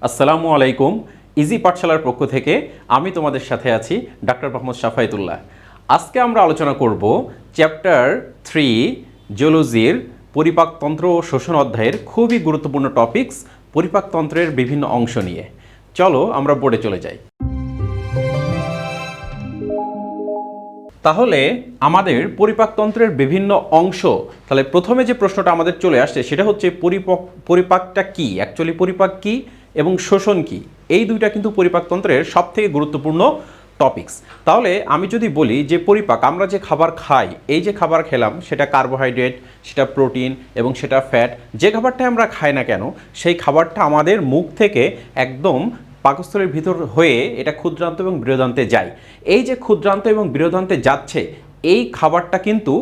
আসসালামু আলাইকুম। ইজি পাঠশালার পক্ষ থেকে আমি তোমাদের সাথে আছি ডাক্তার মোহাম্মদ শাফায়েতুল্লাহ। আজকে আমরা আলোচনা করব চ্যাপ্টার 3 জিওলজির পরিপাকতন্ত্র ও শ্বসন অধ্যায়ের খুবই গুরুত্বপূর্ণ টপিকস পরিপাকতন্ত্রের বিভিন্ন অংশ নিয়ে। চলো আমরা বোর্ডে চলে যাই। তাহলে আমাদের পরিপাকতন্ত্রের বিভিন্ন অংশ, তাহলে প্রথমে যে প্রশ্নটা আমাদের চলে আসছে সেটা হচ্ছে পরিপাকটা কি, অ্যাকচুয়ালি পরিপাক কি এবং শোষণ কি। এই দুইটা কিন্তু পরিপাকতন্ত্রের সবথেকে গুরুত্বপূর্ণ টপিকস। তাহলে আমি যদি বলি যে পরিপাক, আমরা যে খাবার খাই, এই যে খাবার খেলাম সেটা কার্বোহাইড্রেট, সেটা প্রোটিন এবং সেটা ফ্যাট, যে খাবারটা আমরা খাই না কেন সেই খাবারটা আমাদের মুখ থেকে একদম পাকস্থলীর ভিতর হয়ে এটা ক্ষুদ্রান্ত এবং বৃহদান্তে যায়। এই যে ক্ষুদ্রান্ত এবং বৃহদান্তে যাচ্ছে এই খাবারটা কিন্তু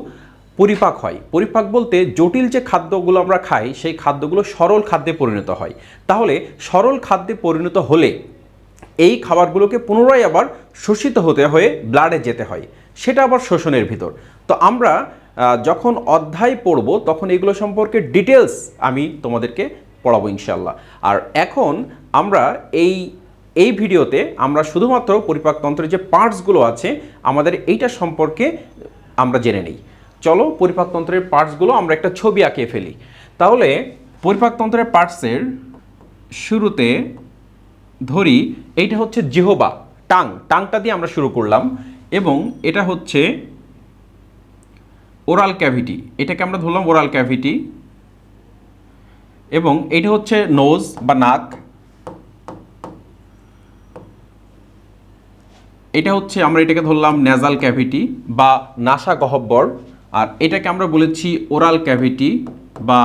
পরিপাক হয়। পরিপাক বলতে জটিল যে খাদ্যগুলো আমরা খাই সেই খাদ্যগুলো সরল খাদ্যে পরিণত হয়। তাহলে সরল খাদ্যে পরিণত হলে এই খাবারগুলোকে পুনরায় আবার শোষিত হতে হয়ে ব্লাডে যেতে হয়, সেটা আবার শোষণের ভিতর। তো আমরা যখন অধ্যায় পড়ব তখন এগুলো সম্পর্কে ডিটেলস আমি তোমাদেরকে পড়াবো ইনশাল্লাহ। আর এখন আমরা এই ভিডিওতে আমরা শুধুমাত্র পরিপাকতন্ত্রের যে পার্টসগুলো আছে আমাদের এইটা সম্পর্কে আমরা জেনে নিই। চলো পরিপাকতন্ত্রের পার্টসগুলো আমরা একটা ছবি আঁকিয়ে ফেলি। তাহলে পরিপাকতন্ত্রের পার্টসের শুরুতে ধরি এইটা হচ্ছে জিহ্বা, টাংটা দিয়ে আমরা শুরু করলাম, এবং এটা হচ্ছে ওরাল ক্যাভিটি, এটাকে আমরা ধরলাম ওরাল ক্যাভিটি, এবং এটা হচ্ছে নোজ বা নাক, এটা হচ্ছে আমরা এটাকে ধরলাম নেজাল ক্যাভিটি বা নাসা গহ্বর, আর এটাকে আমরা বলেছি ওরাল ক্যাভিটি বা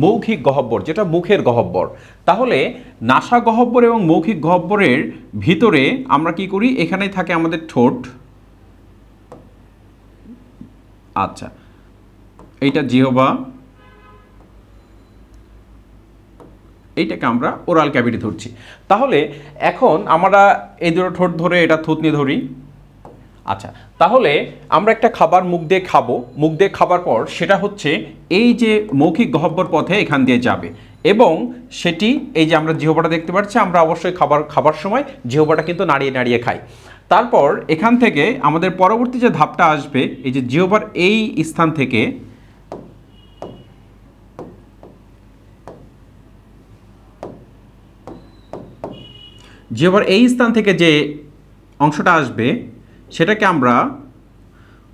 মৌখিক গহ্বর, যেটা মুখের গহ্বর। তাহলে নাসা গহ্বর এবং মৌখিক গহ্বরের ভিতরে আমরা কি করি, এখানেই থাকে আমাদের ঠোঁট। আচ্ছা, এইটা জিহ্বা, এইটাকে আমরা ওরাল ক্যাভিটি ধরছি। তাহলে এখন আমরা এই দুটো ঠোঁট ধরে এটা থুতনি ধরি। আচ্ছা, তাহলে আমরা একটা খাবার মুখ দিয়ে খাবো, মুখ দিয়ে খাবার পর সেটা হচ্ছে এই যে মৌখিক গহ্বর পথে এখান দিয়ে যাবে, এবং সেটি এই যে আমরা জিহ্বাটা দেখতে পাচ্ছি, আমরা অবশ্যই খাবার সময় জিহ্বাটা কিন্তু নাড়িয়ে নাড়িয়ে খাই। তারপর এখান থেকে আমাদের পরবর্তী যে ধাপটা আসবে, এই যে জিহ্বার এই স্থান থেকে জিহ্বার এই স্থান থেকে যে অংশটা আসবে সেটাকে আমরা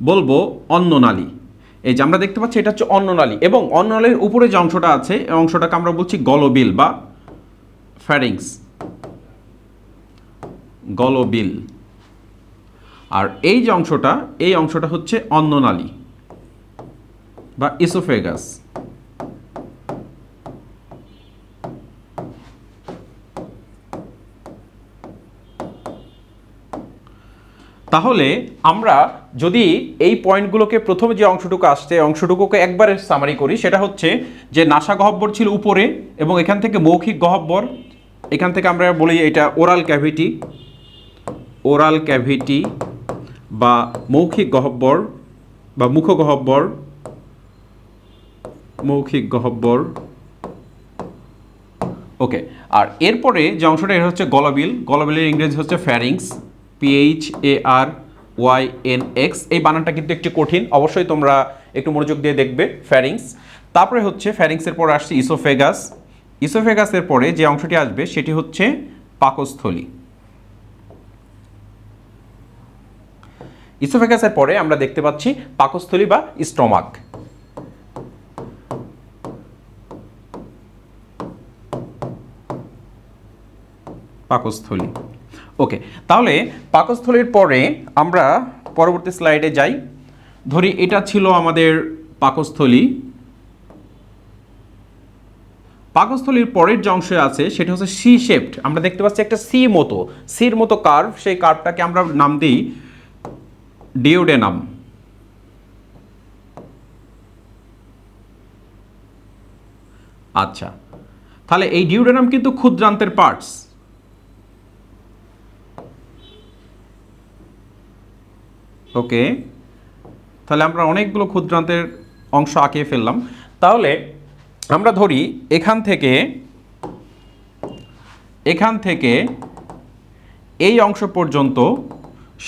বলবো অন্ননালী। এই যে আমরা দেখতে পাচ্ছি এটা হচ্ছে অন্ননালী, এবং অন্ননালীর উপরে যে অংশটা আছে এই অংশটাকে আমরা বলছি গলবিল বা ফ্যারিংস, গলবিল। আর এই যে অংশটা, এই অংশটা হচ্ছে অন্ননালী বা ইসোফেগাস। তাহলে আমরা যদি এই পয়েন্টগুলোকে প্রথমে যে অংশটুকু আসছে অংশটুকুকে একবারে সামারি করি, সেটা হচ্ছে যে নাসা গহ্বর ছিল উপরে, এবং এখান থেকে মৌখিক গহ্বর, এখান থেকে আমরা বলি এটা ওরাল ক্যাভিটি, ওরাল ক্যাভিটি বা মৌখিক গহ্বর বা মুখগহ্বর, মৌখিক গহ্বর। ওকে, আর এরপরে যে অংশটা এটা হচ্ছে গলবিল, গলবিলের ইংরেজি হচ্ছে ফ্যারিংস, PHARYNX। এই বানানটা কিন্তু একটু কঠিন, অবশ্যই তোমরা একটু মনোযোগ দিয়ে দেখবে। ফ্যারিংস, তারপরে হচ্ছে ফ্যারিংসের পরে আসছে ইসোফেগাস, ইসোফেগাসের পরে যে অংশটি আসবে সেটি হচ্ছে পাকস্থলী। ইসোফেগাসের পরে আমরা দেখতে পাচ্ছি পাকস্থলী বা স্টমাক। পাকস্থলী। ওকে, তাহলে পাকস্থলীর পরে আমরা পরবর্তী স্লাইডে যাই। ধরি এটা ছিল আমাদের পাকস্থলী। পাকস্থলীর পরের যে অংশ আছে সেটা হচ্ছে সি শেপড। আমরা দেখতে পাচ্ছি একটা সির মতো কার্ভ, সেই কার্ভটাকে আমরা নাম দিই ডিওডেনাম। আচ্ছা, তাহলে এই ডিওডেনাম কিন্তু ক্ষুদ্রান্তের পার্টস। ওকে, তাহলে আমরা অনেকগুলো ক্ষুদ্রান্তের অংশ আঁকিয়ে ফেললাম। তাহলে আমরা ধরি এখান থেকে এখান থেকে এই অংশ পর্যন্ত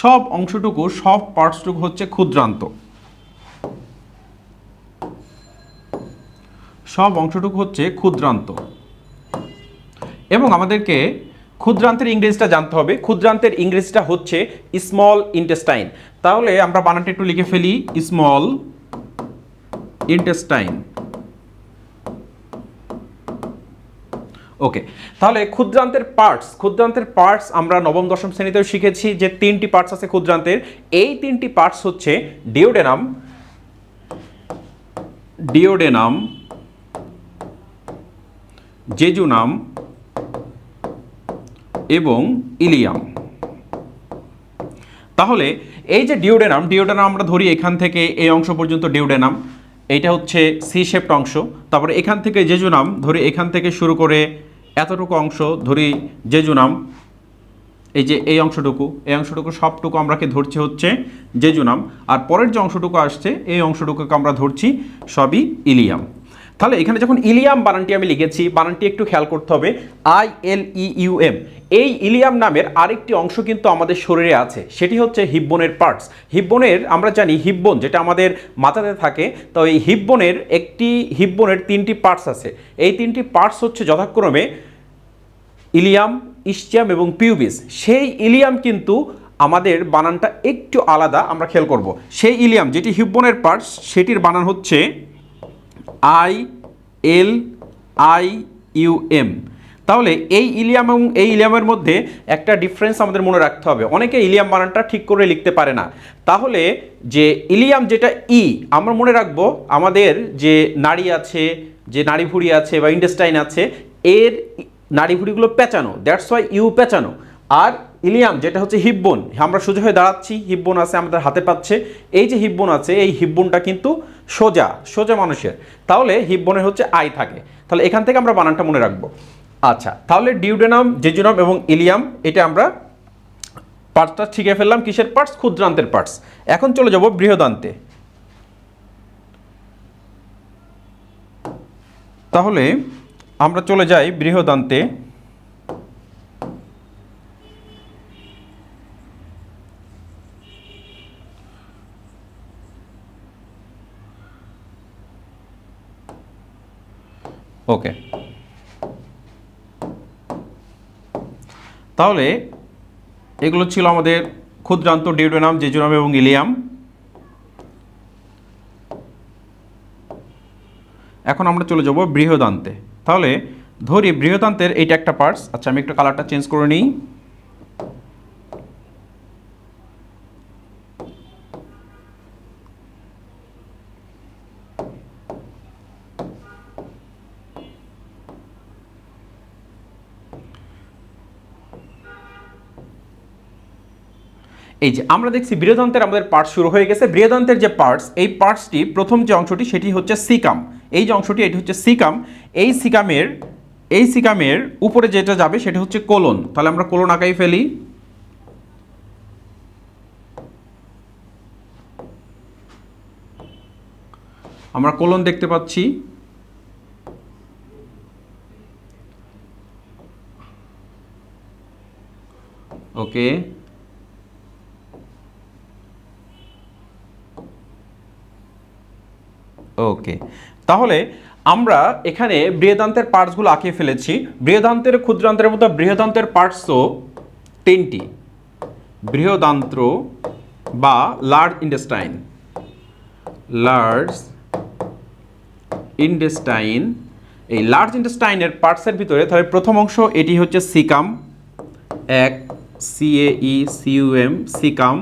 সব অংশটুকু, সব পার্টসটুকু হচ্ছে ক্ষুদ্রান্ত। সব অংশটুকু হচ্ছে ক্ষুদ্রান্ত এবং আমাদেরকে ক্ষুদ্রান্তের ইংরেজিটা জানতে হবে। ক্ষুদ্রান্তের ইংরেজিটা হচ্ছে স্মল ইন্টেস্টাইন। তাহলে আমরা বানানটা একটু লিখে ফেলি, স্মল ইন্টেস্টাইন। ওকে, তাহলে ক্ষুদ্রান্তের পার্টস আমরা নবম দশম শ্রেণীতেও শিখেছি যে 3টি পার্টস আছে ক্ষুদ্রান্তের। এই 3টি পার্টস হচ্ছে ডিওডেনাম, জেজুনাম এবং ইলিয়াম। তাহলে এই যে ডিওডেনাম আমরা ধরি এখান থেকে এই অংশ পর্যন্ত ডিওডেনাম, এইটা হচ্ছে সি শেপড অংশ। তারপরে এখান থেকে জেজুনাম ধরি, এখান থেকে শুরু করে এতটুকু অংশ ধরি জেজুনাম। এই যে এই অংশটুকু সবটুকু আমরা ধরছি হচ্ছে জেজুনাম। আর পরের যে অংশটুকু আসছে এই অংশটুকুকে আমরা ধরছি সবই ইলিয়াম। তাহলে এখানে যখন ইলিয়াম বানানটি আমি লিখেছি, বানানটি একটু খেয়াল করতে হবে, ILEUM। এই ইলিয়াম নামের আরেকটি অংশ কিন্তু আমাদের শরীরে আছে, সেটি হচ্ছে হিপবোনের পার্টস। হিপবোনের আমরা জানি হিপবোন যেটা আমাদের মাথাতে থাকে, তো এই হিপবোনের 3টি পার্টস আছে। এই 3টি পার্টস হচ্ছে যথাক্রমে ইলিয়াম, ইসচিয়াম এবং পিউবিস। সেই ইলিয়াম কিন্তু আমাদের বানানটা একটু আলাদা, আমরা খেয়াল করব। সেই ইলিয়াম যেটি হিপবোনের পার্টস, সেটির বানান হচ্ছে ILIUM। তাহলে এই ইলিয়াম এবং এই ইলিয়ামের মধ্যে একটা ডিফারেন্স আমাদের মনে রাখতে হবে। অনেকে ইলিয়াম বানানটা ঠিক করে লিখতে পারে না। তাহলে যে ইলিয়াম যেটা আমরা মনে রাখবো আমাদের যে নাড়ি আছে, যে নাড়িভুঁড়ি আছে বা ইন্টেস্টাইন আছে, এর নাড়িভুঁড়িগুলো পেঁচানো, দ্যাটস ওয়াই ইউ পেঁচানো। আর ইলিয়াম যেটা হচ্ছে হিপবোন, আমরা সোজা হয়ে দাঁড়াচ্ছি, হিপবোন আছে আমাদের হাতে পাচ্ছে, এই যে হিপবোন আছে এই হিপবোনটা কিন্তু সোজা মানুষের, তাহলে হিপবোনের হচ্ছে আই থাকে। তাহলে এখান থেকে আমরা বানানটা মনে রাখবো। আচ্ছা, তাহলে ডিওডেনাম, জেজুনাম এবং ইলিয়াম, এটা আমরা পার্টসটা শিখে ফেললাম। কিসের পার্টস? ক্ষুদ্রান্তের পার্টস। এখন চলে যাব বৃহদান্তে। তাহলে আমরা চলে যাই বৃহদান্তে। ওকে, তাহলে এগুলো ছিল আমাদের ক্ষুদ্রান্ত, ডিওডেনাম, জেজুনাম এবং ইলিয়াম। এখন আমরা চলে যাব বৃহদান্তে। তাহলে ধরি বৃহদান্তের এইটা একটা পার্টস। আচ্ছা, আমি একটু কালারটা চেঞ্জ করে নিই। এই যে আমরা দেখছি বৃহদান্তের আমাদের পার্টস শুরু হয়ে গেছে। বৃহদান্তের যে পার্টস, এই পার্টসটি প্রথম যে অংশটি সেটি হচ্ছে সিকাম। এই যে অংশটি এটি হচ্ছে সিকাম। এই সিকামের উপরে যেটা যাবে সেটা হচ্ছে কোলন। তাহলে আমরা কোলন আঁকাই ফেলি। আমরা কোলন দেখতে পাচ্ছি। ওকে, ওকে, তাহলে আমরা এখানে বৃহদান্তের পার্টসগুলো আঁকিয়ে ফেলেছি। বৃহদান্তের ক্ষুদ্রান্তের মতো বৃহদান্তের পার্টস তো 3টি। বৃহদান্ত্র বা লার্জ ইন্টেস্টাইন, এই লার্জ ইন্টেস্টাইনের পার্টসের ভিতরে তাহলে প্রথম অংশ এটি হচ্ছে সিকাম, CAECUM, সিকাম।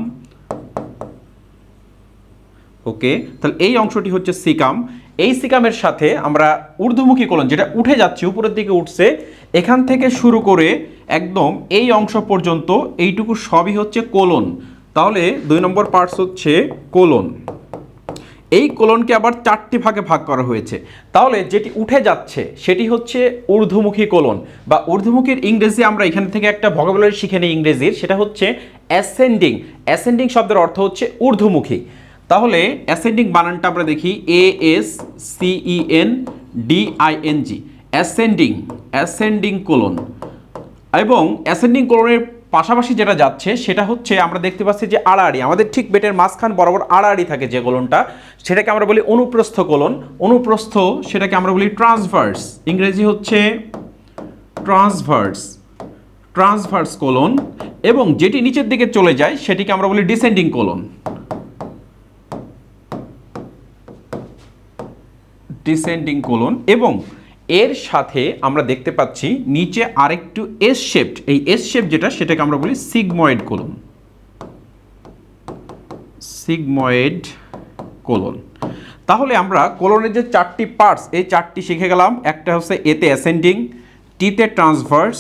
ওকে, তাহলে এই অংশটি হচ্ছে সিকাম। এই সিকামের সাথে আমরা ঊর্ধ্বমুখী কোলন, যেটা উঠে যাচ্ছে, উপরের দিকে উঠছে, এখান থেকে শুরু করে একদম এই অংশ পর্যন্ত এইটুকু সবই হচ্ছে কোলন। তাহলে 2 নম্বর পার্টস হচ্ছে কোলন। এই কোলনকে আবার 4টি ভাগে ভাগ করা হয়েছে। তাহলে যেটি উঠে যাচ্ছে সেটি হচ্ছে ঊর্ধ্বমুখী কোলন, বা ঊর্ধ্বমুখীর ইংরেজি আমরা এখান থেকে একটা ভোকাবুলারি শিখে নিই ইংরেজির, সেটা হচ্ছে অ্যাসেন্ডিং। অ্যাসেন্ডিং শব্দের অর্থ হচ্ছে ঊর্ধ্বমুখী। তাহলে অ্যাসেন্ডিং বানানটা আমরা দেখি ASCENDING, অ্যাসেন্ডিং কোলন। এবং অ্যাসেন্ডিং কোলনের পাশাপাশি যেটা যাচ্ছে সেটা হচ্ছে আমরা দেখতে পাচ্ছি যে আড়াআড়ি আমাদের ঠিক পেটের মাঝখান বরাবর আড়াআড়ি থাকে যে কোলনটা, সেটাকে আমরা বলি অনুপ্রস্থ কোলন। অনুপ্রস্থ সেটাকে আমরা বলি ট্রান্সভার্স, ইংরেজি হচ্ছে ট্রান্সভার্স কোলন। এবং যেটি নিচের দিকে চলে যায় সেটিকে আমরা বলি ডিসেন্ডিং কোলন। Descending colon. এবং এর সাথে আমরা দেখতে পাচ্ছি নিচে আরেকটু এস শেপড, এই এস শেপ যেটা সেটাকে আমরা বলি সিগময়েড কোলন। Sigmoid colon. তাহলে আমরা কোলনের যে চারটি পার্টস, এই চারটি শিখে গেলাম। একটা হচ্ছে এতে অ্যাসেন্ডিং, টিতে ট্রান্সভার্স,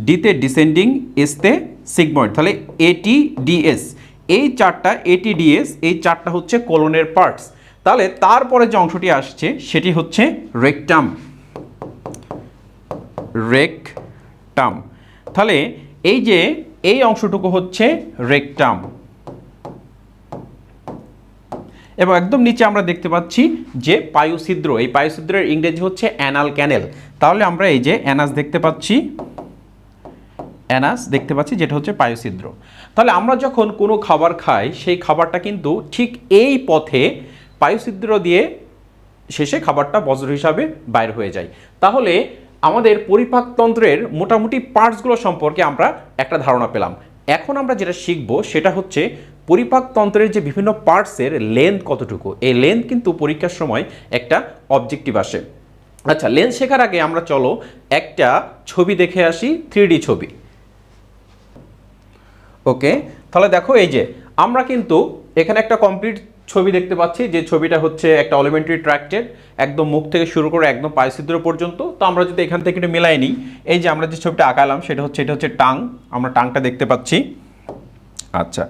ডিতে ডিসেন্ডিং, এসতে সিগময়েড। তাহলে এটি ডিএস, এই চারটা এটি ডিএস, এই চারটা হচ্ছে কোলনের পার্টস। তাহলে তারপরে যে অংশটি আসছে সেটি হচ্ছে রেকটাম। রেকটাম। তাহলে এই যে এই অংশটুকু হচ্ছে রেকটাম। এবং একদম নিচে আমরা দেখতে পাচ্ছি যে পায়ুছিদ্র, এই পায়ুছিদ্রের ইংরেজি হচ্ছে অ্যানাল ক্যানেল। তাহলে আমরা এই যে অ্যানাস দেখতে পাচ্ছি, অ্যানাস দেখতে পাচ্ছি যেটা হচ্ছে পায়ুছিদ্র। তাহলে আমরা যখন কোনো খাবার খাই সেই খাবারটা কিন্তু ঠিক এই পথে পায়ুছিদ্র দিয়ে শেষে খাবারটা বজ্র হিসাবে বাইর হয়ে যায়। তাহলে আমাদের পরিপাকতন্ত্রের মোটামুটি পার্টসগুলো সম্পর্কে আমরা একটা ধারণা পেলাম। এখন আমরা যেটা শিখব সেটা হচ্ছে পরিপাকতন্ত্রের যে বিভিন্ন পার্টসের লেন্থ কতটুকু। এই লেন্থ কিন্তু পরীক্ষার সময় একটা অবজেক্টিভ আসে। আচ্ছা, লেন্থ শেখার আগে আমরা চলো একটা ছবি দেখে আসি, 3D ছবি। ওকে, তাহলে দেখো এই যে আমরা কিন্তু এখানে একটা কমপ্লিট ছবি দেখতে পাচ্ছি, যে ছবিটা হচ্ছে একটা অলিমেন্টারি ট্র্যাক্টের, একদম মুখ থেকে শুরু করে একদম পায়ুছিদ্র পর্যন্ত। তো আমরা যদি এখান থেকে একটু মিলাই নিই, এই যে আমরা যে ছবিটা আঁকালাম সেটা হচ্ছে, এটা হচ্ছে টাং, আমরা টাংটা দেখতে পাচ্ছি। আচ্ছা,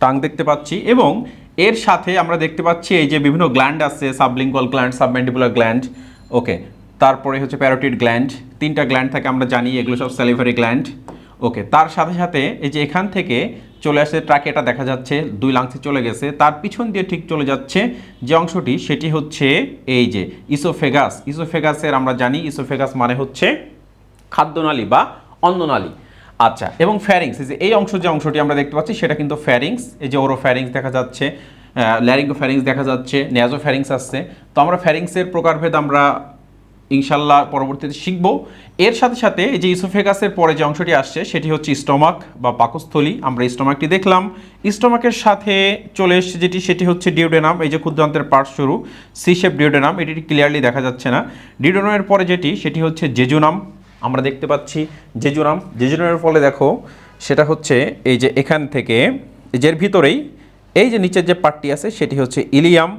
টাং দেখতে পাচ্ছি। এবং এর সাথে আমরা দেখতে পাচ্ছি এই যে বিভিন্ন গ্ল্যান্ড আছে, সাবলিঙ্গুয়াল গ্ল্যান্ড, সাবম্যান্ডিবুলার গ্ল্যান্ড, ওকে, তারপরে হচ্ছে প্যারোটিড গ্ল্যান্ড, তিনটা গ্ল্যান্ড থাকে আমরা জানি, এগুলো সব স্যালিভারি গ্ল্যান্ড। ওকে, তার সাথে সাথে এই যে এখান থেকে চলে আসছে ট্রাকেটা দেখা যাচ্ছে, 2 লাংসে চলে গেছে, তার পিছন দিয়ে ঠিক চলে যাচ্ছে যে অংশটি সেটি হচ্ছে এই যে ইসোফেগাস। ইসোফেগাসের আমরা জানি ইসোফেগাস মানে হচ্ছে খাদ্যনালী বা অন্ননালী। আচ্ছা, এবং ফ্যারিংস, এই যে এই অংশ যে অংশটি আমরা দেখতে পাচ্ছি সেটা কিন্তু ফ্যারিংস। এই যে ওরোফ্যারিংস দেখা যাচ্ছে, ল্যারিঙ্গোফ্যারিংস দেখা যাচ্ছে, নেজোফ্যারিংস আসছে। তো আমরা ফ্যারিংসের প্রকারভেদ আমরা ইনশাল্লাহ পরবর্তীতে শিখব। এর সাথে সাথে এই যে ইসোফেগাসের পরে যে অংশটি আসছে সেটি হচ্ছে স্টমাক বা পাকস্থলী, আমরা স্টমাকটি দেখলাম। স্টমাকের সাথে চলে এসছে যেটি, সেটি হচ্ছে ডিওডেনাম, এই যে ক্ষুদ্রান্তের পার্ট শুরু, সি শেপ ডিওডেনাম, এটি ক্লিয়ারলি দেখা যাচ্ছে না। ডিওডেনামের পরে যেটি সেটি হচ্ছে জেজুনাম, আমরা দেখতে পাচ্ছি জেজুনাম। জেজুনামের ফলে দেখো সেটা হচ্ছে এই যে এখান থেকে এই যে এর ভিতরেই এই যে নিচের যে পার্টটি আছে সেটি হচ্ছে ইলিয়াম।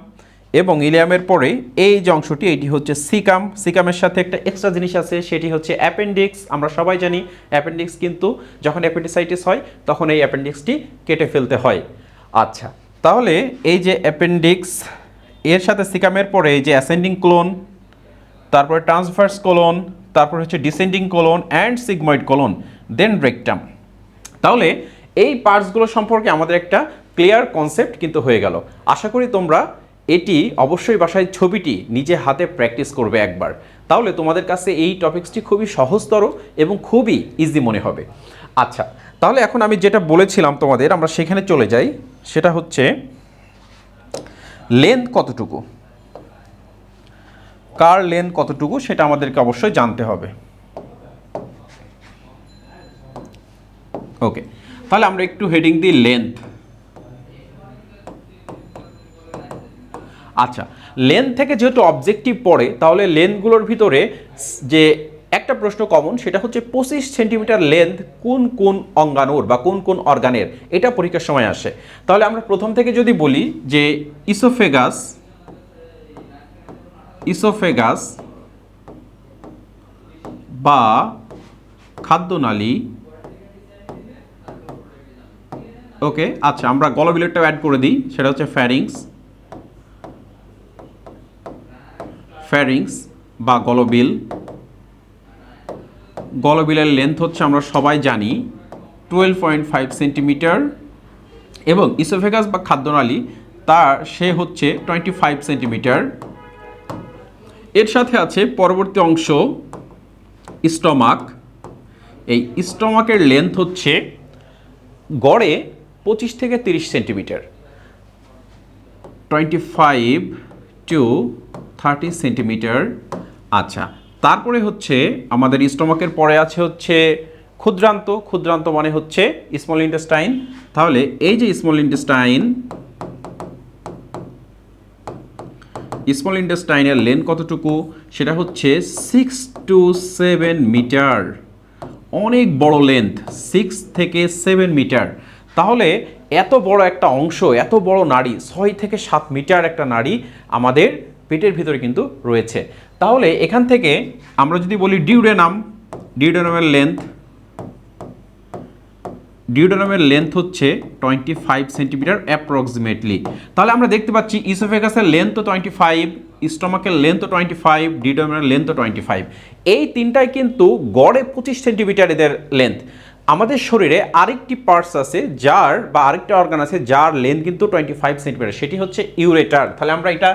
এবং ইলিয়ামের পরে এই যে অংশটি এটি হচ্ছে সিকাম। সিকামের সাথে একটা এক্সট্রা জিনিস আছে সেটি হচ্ছে অ্যাপেন্ডিক্স। আমরা সবাই জানি অ্যাপেন্ডিক্স কিন্তু যখন অ্যাপেন্ডিসাইটিস হয় তখন এই অ্যাপেন্ডিক্সটি কেটে ফেলতে হয়। আচ্ছা, তাহলে এই যে অ্যাপেন্ডিক্স, এর সাথে সিকামের পরে এই যে অ্যাসেন্ডিং কোলন, তারপরে ট্রান্সভার্স কোলন, তারপর হচ্ছে descending colon and sigmoid colon, then rectum. তাহলে এই পার্টসগুলো সম্পর্কে আমাদের একটা ক্লিয়ার কনসেপ্ট কিন্তু হয়ে গেল। আশা করি তোমরা এটি অবশ্যই বাসায় ছবিটি নিজে হাতে প্র্যাকটিস করবে একবার, তাহলে তোমাদের কাছে এই টপিকসটি খুবই সহজতর এবং খুবই ইজি মনে হবে। আচ্ছা, তাহলে এখন আমি যেটা বলেছিলাম তোমাদের, আমরা সেখানে চলে যাই। সেটা হচ্ছে লেন্থ কতটুকু, কার লেন্থ কতটুকু সেটা আমাদেরকে অবশ্যই জানতে হবে। ওকে, তাহলে আমরা একটু হেডিং দিই লেন্থ। আচ্ছা, লেন্থ থেকে যেহেতু অবজেক্টিভ পড়ে তাহলে লেন্থগুলোর ভিতরে যে একটা প্রশ্ন কমন সেটা হচ্ছে 25 সেন্টিমিটার লেন্থ কোন কোন অঙ্গাণুর বা কোন কোন অর্গানের, এটা পরীক্ষার সময় আসে। তাহলে আমরা প্রথম থেকে যদি বলি যে ইসোফেগাস বা খাদ্যনালী, ওকে। আচ্ছা, আমরা গলবিলেটটাও অ্যাড করে দিই, সেটা হচ্ছে ফ্যারিংস বা গলবিল। গলবিলের লেন্থ হচ্ছে আমরা সবাই জানি 12.5 সেন্টিমিটার, এবং ইসোফেগাস বা খাদ্যনালী সে হচ্ছে 25 সেন্টিমিটার। এর সাথে আছে পরবর্তী অংশ স্টমাক। এই স্টমাকের লেন্থ হচ্ছে গড়ে 25 থেকে 30 সেন্টিমিটার, 25 টু 30 সেন্টিমিটার। আচ্ছা, তারপরে হচ্ছে আমাদের স্টমাকের পরে আছে হচ্ছে ক্ষুদ্রান্ত। ক্ষুদ্রান্ত মানে হচ্ছে স্মল ইন্টেস্টাইন। তাহলে এই যে স্মল ইন্টেস্টাইনের লেন্থ কতটুকু, সেটা হচ্ছে 6 টু 7 মিটার। অনেক বড় লেন্থ, 6 থেকে 7 মিটার। তাহলে এত বড় একটা অংশ, এত বড় নাড়ি, 6 থেকে 7 মিটার একটা নাড়ি আমাদের পেটের ভিতরে কিন্তু রয়েছে। তাহলে এখান থেকে আমরা যদি বলি ডিউডেনামের লেন্থ হচ্ছে 25 সেন্টিমিটার অ্যাপ্রক্সিমেটলি। তাহলে আমরা দেখতে পাচ্ছি ইসোফেগাসের লেন্থ তো 25, স্টমাকের লেন্থ তো 25, ডিউডেনামের লেন্থ তো 25। এই তিনটাই কিন্তু গড়ে 25 সেন্টিমিটার এদের লেন্থ। আমাদের শরীরে আরেকটি পার্টস আছে আরেকটা অর্গান আছে যার লেন্থ কিন্তু 25 সেন্টিমিটার, সেটি হচ্ছে ইউরেটার। তাহলে আমরা এটা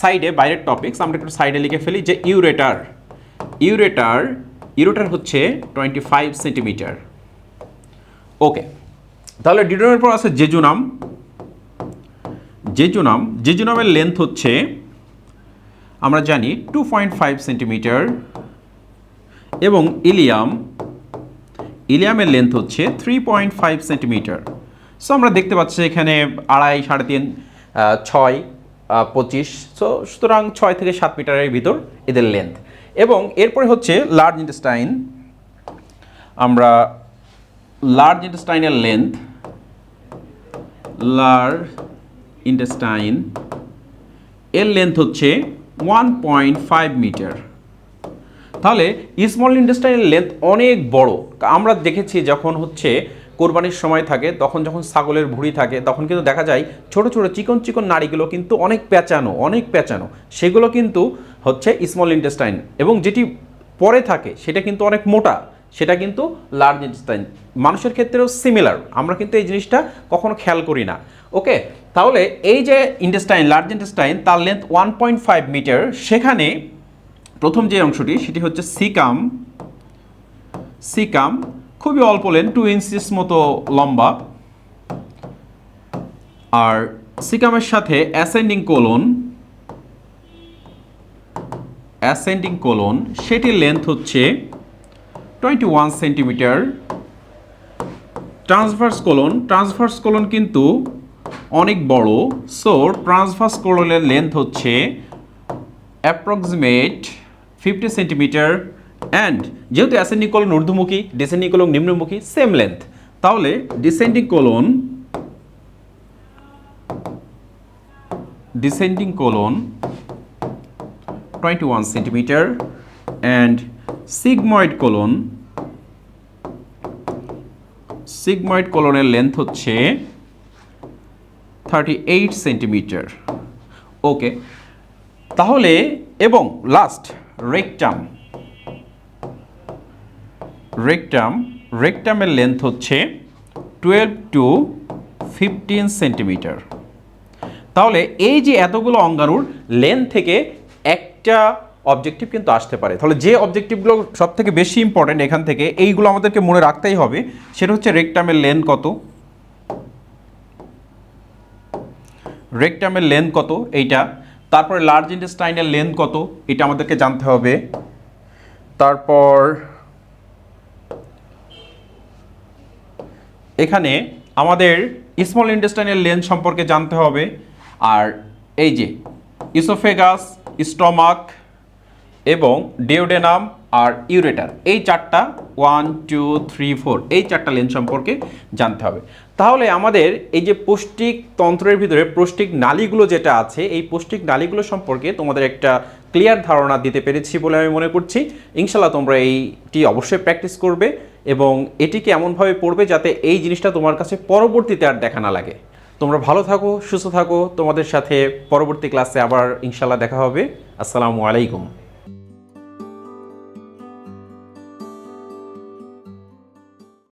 সাইডে, বাইরের টপিকস আমরা একটু সাইডে লিখে ফেলি যে ইউরেটার হচ্ছে 25 সেন্টিমিটার। ওকে, তাহলে ডিউডেনামের পর আছে জেজুনামের লেন্থ হচ্ছে আমরা জানি 2.5 সেন্টিমিটার এবং ইলিয়ামের লেন্থ হচ্ছে 3.5 সেন্টিমিটার। সো আমরা দেখতে পাচ্ছি এখানে 2.5, 3.5, 6, 25, সো সুতরাং 6 থেকে 7 মিটারের ভিতর এদের লেন্থ। এবং এরপরে হচ্ছে লার্জ ইন্টেস্টাইনের লেন্থ, এর লেন্থ হচ্ছে 1.5 মিটার। তাহলে স্মল ইন্টেস্টাইনের লেন্থ অনেক বড়। আমরা দেখেছি যখন হচ্ছে কোরবানির সময় থাকে, তখন যখন ছাগলের ভুঁড়ি থাকে, তখন কিন্তু দেখা যায় ছোট ছোট চিকন নাড়িগুলো কিন্তু অনেক পেঁচানো, সেগুলো কিন্তু হচ্ছে স্মল ইন্টেস্টাইন। এবং যেটি পরে থাকে সেটা কিন্তু অনেক মোটা, সেটা কিন্তু লার্জ ইন্টেস্টাইন। মানুষের ক্ষেত্রেও সিমিলার, আমরা কিন্তু এই জিনিসটা কখনো খেয়াল করি না। ওকে, তাহলে এই যে লার্জ ইন্টেস্টাইন, তার লেন্থ 1.5 মিটার। সেখানে প্রথম যে অংশটি সেটি হচ্ছে সিকাম, খুবই অল্প লেন্থ, 2 ইঞ্চিস মতো লম্বা। আর সিকামের সাথে অ্যাসেন্ডিং কোলন, সেটির লেন্থ হচ্ছে 21 সেন্টিমিটার। ট্রান্সভার্স কোলন কিন্তু অনেক বড়, সো ট্রান্সভার্স কোলনের লেন্থ হচ্ছে অ্যাপ্রক্সিমেট 50 সেন্টিমিটার। অ্যান্ড যেহেতু অ্যাসেন্ডিং কোলন ঊর্ধ্বমুখী, ডিসেন্ডিং কোলন নিম্নমুখী, সেম লেন্থ। তাহলে descending colon 21 centimetre and sigmoid কোলনের লেন্থ হচ্ছে 38 সেন্টিমিটার। ওকে, তাহলে এবং লাস্ট রেকটামের লেন্থ হচ্ছে 12 টু 15 সেন্টিমিটার। তাহলে এই যে এতগুলো অঙ্গাণুর লেন্থ থেকে একটা অবজেক্টিভ কিন্তু আসতে পারে। তাহলে যে অবজেক্টিভগুলো সব থেকে বেশি ইম্পর্টেন্ট এখান থেকে, এইগুলো আমাদেরকে মনে রাখতেই হবে। সেটা হচ্ছে রেকটামের লেন্থ কত এইটা, তারপরে লার্জ ইন্টেস্টাইনের লেন্থ কত এটা আমাদেরকে জানতে হবে। তারপর এখানে আমাদের স্মল ইন্টেস্টাইনের লেন্থ সম্পর্কে জানতে হবে। আর এই যে ইসোফেগাস, স্টমাক এবং ডিওডেনাম আর ইউরেটার, এই চারটা 1, 2, 3, 4 এই চারটা লেন্থ সম্পর্কে জানতে হবে। তাহলে আমাদের এই যে পৌষ্টিক তন্ত্রের ভিতরে পৌষ্টিক নালীগুলো যেটা আছে, এই পৌষ্টিক নালীগুলো সম্পর্কে তোমাদের একটা ক্লিয়ার ধারণা দিতে পেরেছি বলে আমি মনে করছি। ইনশাল্লাহ তোমরা এইটি অবশ্যই প্র্যাকটিস করবে এবং এটিকে এমনভাবে পড়বে যাতে এই জিনিসটা তোমার কাছে পরবর্তীতে আর দেখা না লাগে। তোমরা ভালো থাকো, সুস্থ থাকো। তোমাদের সাথে পরবর্তী ক্লাসে আবার ইনশাল্লাহ দেখা হবে। আসসালামু আলাইকুম।